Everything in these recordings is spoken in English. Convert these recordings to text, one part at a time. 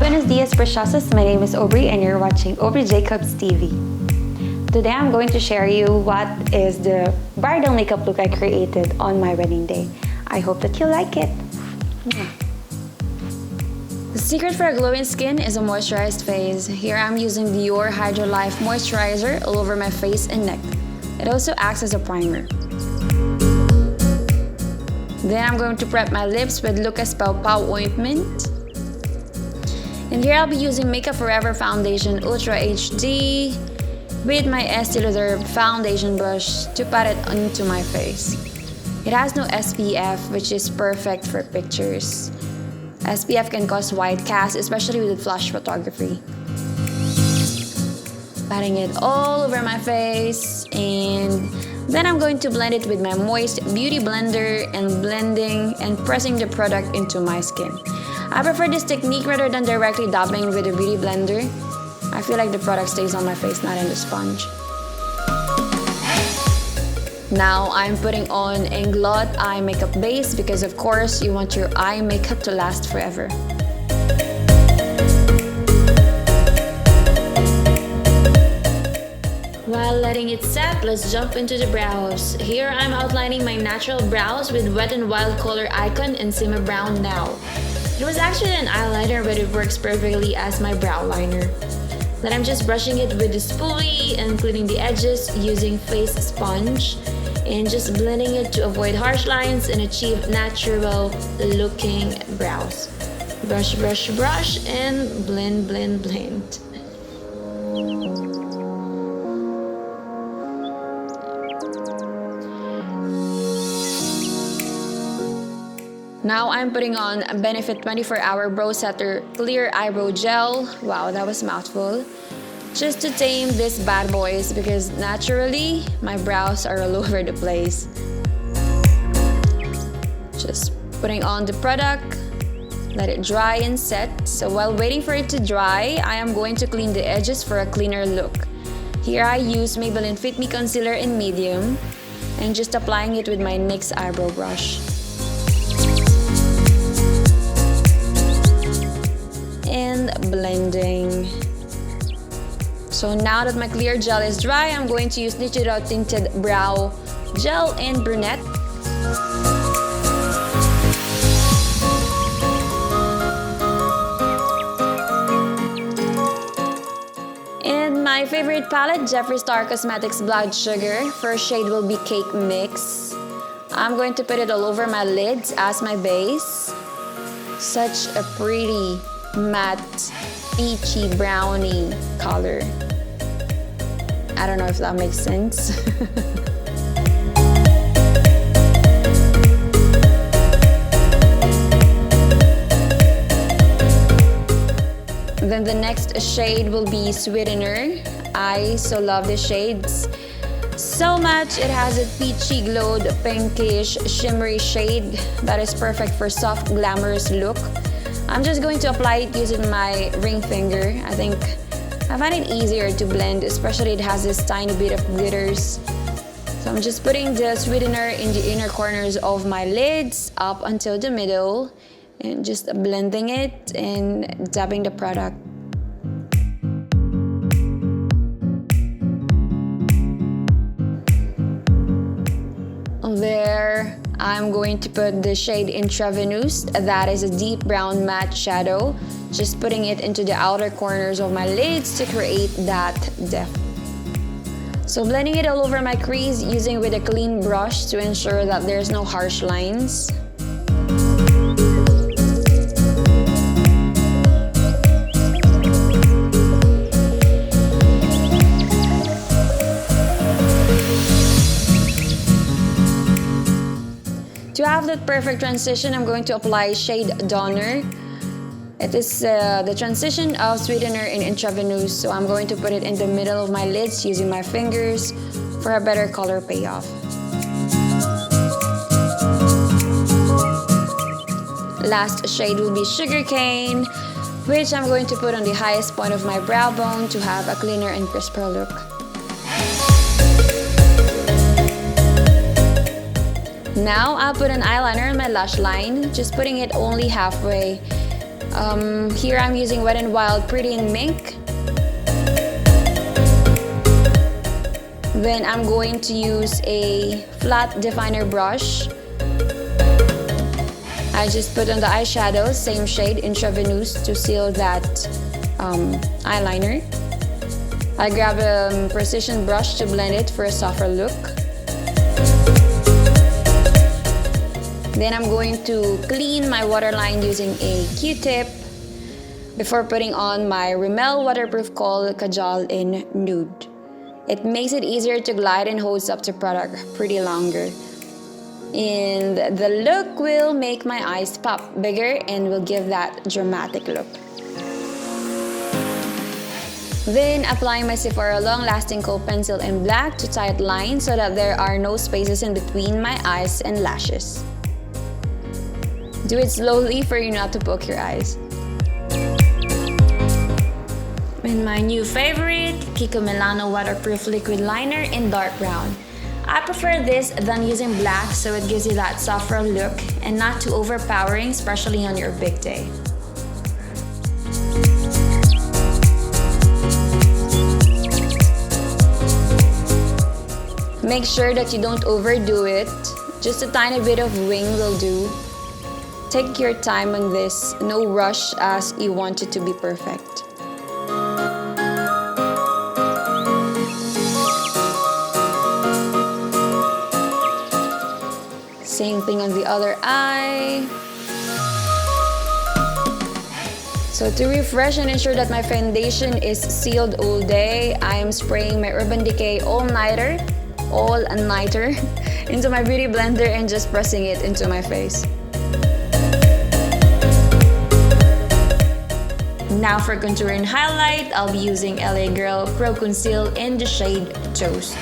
Buenos dias, preciosas. My name is Aubrey and you're watching AubreyJacobsTv. Today I'm going to share you what is the bridal makeup look I created on my wedding day. I hope that you like it. The secret for a glowing skin is a moisturized face. Here I'm using Dior Hydra Life Moisturizer all over my face and neck. It also acts as a primer. Then I'm going to prep my lips with Lucas Papaw Ointment. And here I'll be using Makeup Forever Foundation Ultra HD with my Estee Lauder foundation brush to pat it onto my face. It has no SPF, which is perfect for pictures. SPF can cause white cast, especially with flash photography. Patting it all over my face, and then I'm going to blend it with my Moist Beauty Blender and blending and pressing the product into my skin. I prefer this technique rather than directly dabbing with a beauty blender. I feel like the product stays on my face, not in the sponge. Now I'm putting on Inglot eye makeup base because of course you want your eye makeup to last forever. While letting it set, let's jump into the brows. Here I'm outlining my natural brows with Wet n Wild Color Icon and Simma Brown Now. It was actually an eyeliner, but it works perfectly as my brow liner. Then I'm just brushing it with the spoolie and cleaning the edges using face sponge and just blending it to avoid harsh lines and achieve natural looking brows. Brush, brush, brush, and blend, blend, blend. Now I'm putting on Benefit 24-Hour Brow Setter Clear Eyebrow Gel. Wow, that was a mouthful. Just to tame these bad boys because naturally my brows are all over the place. Just putting on the product, let it dry and set. So while waiting for it to dry, I am going to clean the edges for a cleaner look. Here I use Maybelline Fit Me Concealer in medium and just applying it with my NYX eyebrow brush. And blending. So now that my clear gel is dry, I'm going to use Nichido Tinted Brow Gel in Brunette. And my favorite palette, Jeffree Star Cosmetics Blood Sugar. First shade will be Cake Mix. I'm going to put it all over my lids as my base. Such a pretty matte peachy brownie color. I don't know if that makes sense. Then the next shade will be Sweetener. I so love the shades so much. It has a peachy glowed pinkish shimmery shade that is perfect for soft glamorous look. I'm just going to apply it using my ring finger. I find it easier to blend, especially it has this tiny bit of glitters. So I'm just putting the sweetener in the inner corners of my lids up until the middle and just blending it and dabbing the product. There, I'm going to put the shade Intravenous. That is a deep brown matte shadow. Just putting it into the outer corners of my lids to create that depth. So blending it all over my crease using with a clean brush to ensure that there's no harsh lines. To have that perfect transition, I'm going to apply shade Donner. It is the transition of Sweetener in Intravenous, so I'm going to put it in the middle of my lids using my fingers for a better color payoff. Last shade will be Sugarcane, which I'm going to put on the highest point of my brow bone to have a cleaner and crisper look. Now I'll put an eyeliner on my lash line, just putting it only halfway. Here I'm using Wet n Wild Pretty in Mink. Then I'm going to use a flat definer brush. I just put on the eyeshadow, same shade, Intravenous, to seal that eyeliner. I grab a precision brush to blend it for a softer look. Then I'm going to clean my waterline using a Q-tip before putting on my Rimmel waterproof Kohl Kajal in Nude. It makes it easier to glide and holds up the product pretty longer. And the look will make my eyes pop bigger and will give that dramatic look. Then applying my Sephora long-lasting Kohl pencil in black to tight lines so that there are no spaces in between my eyes and lashes. Do it slowly for you not to poke your eyes. And my new favorite, Kiko Milano waterproof liquid liner in dark brown. I prefer this than using black, so it gives you that softer look and not too overpowering, especially on your big day. Make sure that you don't overdo it. Just a tiny bit of wing will do. Take your time on this, no rush, as you want it to be perfect. Same thing on the other eye. So to refresh and ensure that my foundation is sealed all day, I am spraying my Urban Decay all-nighter into my beauty blender and just pressing it into my face. Now for contour and highlight, I'll be using LA Girl Pro Conceal in the shade Toast.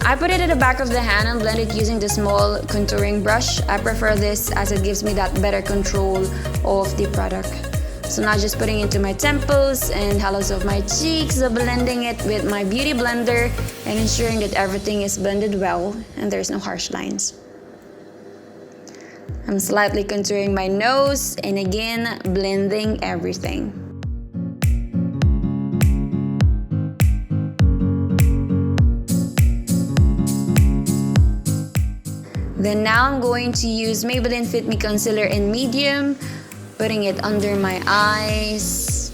I put it at the back of the hand and blend it using the small contouring brush. I prefer this as it gives me that better control of the product. So now just putting it into my temples and hollows of my cheeks, so blending it with my beauty blender and ensuring that everything is blended well and there's no harsh lines. I'm slightly contouring my nose and again blending everything. Then now I'm going to use Maybelline Fit Me Concealer in medium, putting it under my eyes,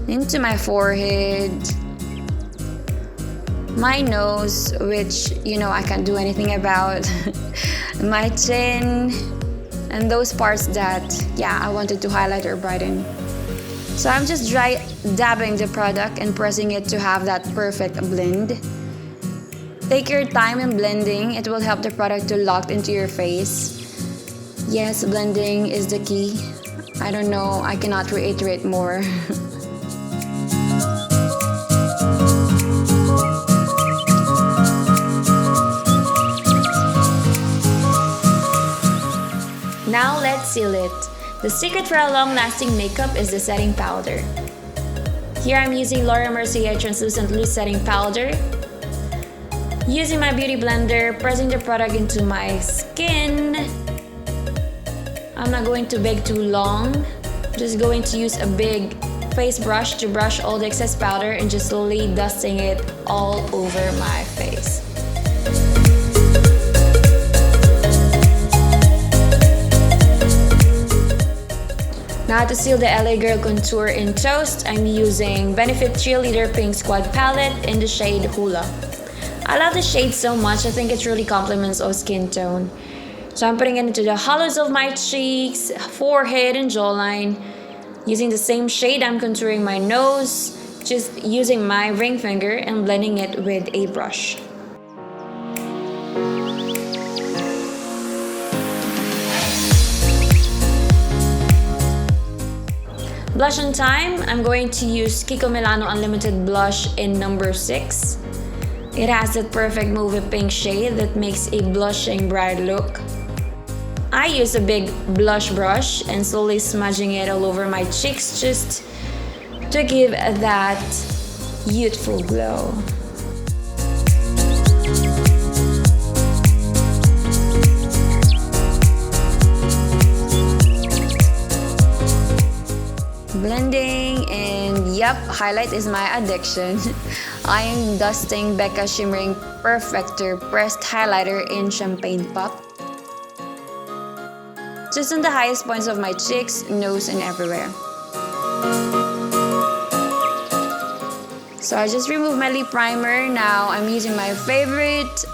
into my forehead, my nose, which I can't do anything about, my chin, and those parts that I wanted to highlight or brighten. So I'm just dry dabbing the product and pressing it to have that perfect blend. Take your time in blending. It will help the product to lock into your face. Yes, blending is the key. I don't know, I cannot reiterate more. Now let's seal it. The secret for a long-lasting makeup is the setting powder. Here I'm using Laura Mercier Translucent Loose Setting Powder. Using my beauty blender, pressing the product into my skin. I'm not going to bake too long. Just going to use a big face brush to brush all the excess powder and just slowly dusting it all over my face. Now to seal the LA Girl Contour in Toast, I'm using Benefit Cheerleader Pink Squad Palette in the shade Hula. I love the shade so much, I think it really complements our skin tone. So I'm putting it into the hollows of my cheeks, forehead, and jawline. Using the same shade, I'm contouring my nose, just using my ring finger and blending it with a brush. Blush on time, I'm going to use Kiko Milano Unlimited Blush in number 6. It has that perfect movie pink shade that makes a blushing bright look. I use a big blush brush and slowly smudging it all over my cheeks just to give that youthful glow. Yep, highlight is my addiction. I am dusting Becca Shimmering Perfector Pressed Highlighter in Champagne Pop. Just on the highest points of my cheeks, nose, and everywhere. So I just removed my lip primer. Now I'm using my favorite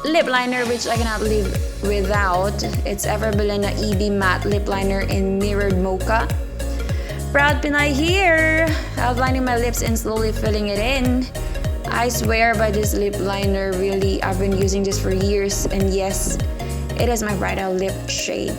lip liner, which I cannot live without. It's Everbelena EB Matte Lip Liner in Mirrored Mocha. Proud Pinay here! Outlining my lips and slowly filling it in. I swear by this lip liner, really, I've been using this for years, and yes, it is my bridal lip shade.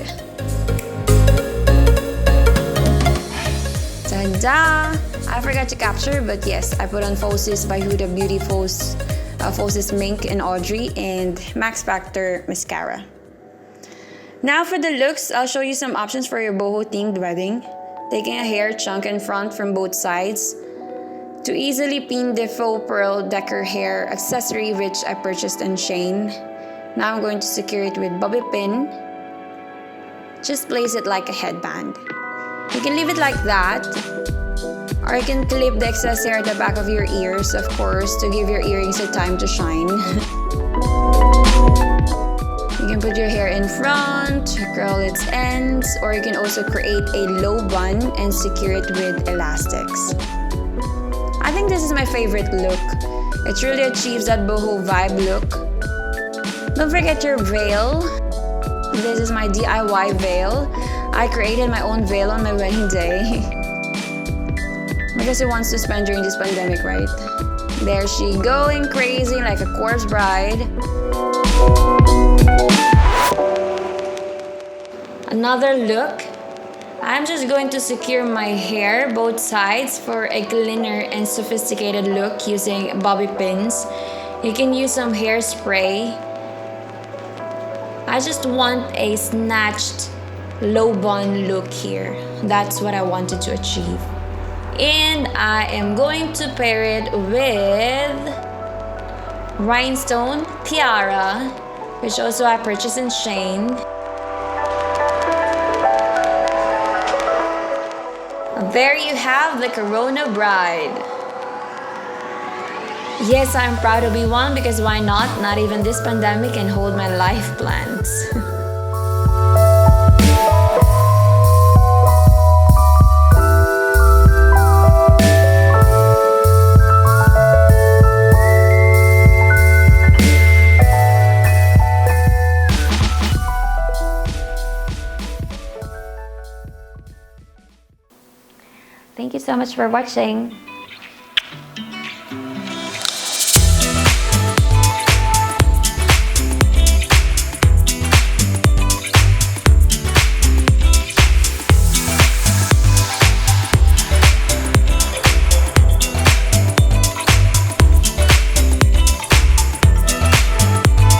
Ta-da! I forgot to capture, but yes, I put on Fossis by Huda Beauty Fossis Mink and Audrey, and Max Factor Mascara. Now for the looks, I'll show you some options for your boho themed wedding. Taking a hair chunk in front from both sides. To easily pin the faux pearl decker hair accessory which I purchased on Shane. Now I'm going to secure it with bobby pin. Just place it like a headband. You can leave it like that, or you can clip the excess hair at the back of your ears, of course, to give your earrings a time to shine. You can put your hair in front, curl its ends, or you can also create a low bun and secure it with elastics. I think this is my favorite look. It truly achieves that boho vibe look. Don't forget your veil. This is my DIY veil. I created my own veil on my wedding day. Because who wants to spend during this pandemic, right? There she going crazy like a corpse bride. Another look. I'm just going to secure my hair both sides for a cleaner and sophisticated look using bobby pins. You can use some hairspray. I just want a snatched low bun look here. That's what I wanted to achieve. And I am going to pair it with rhinestone tiara, which also I purchased in Shane. There you have the Corona bride. Yes, I'm proud to be one, because why not? Not even this pandemic can hold my life plans. Thank you so much for watching.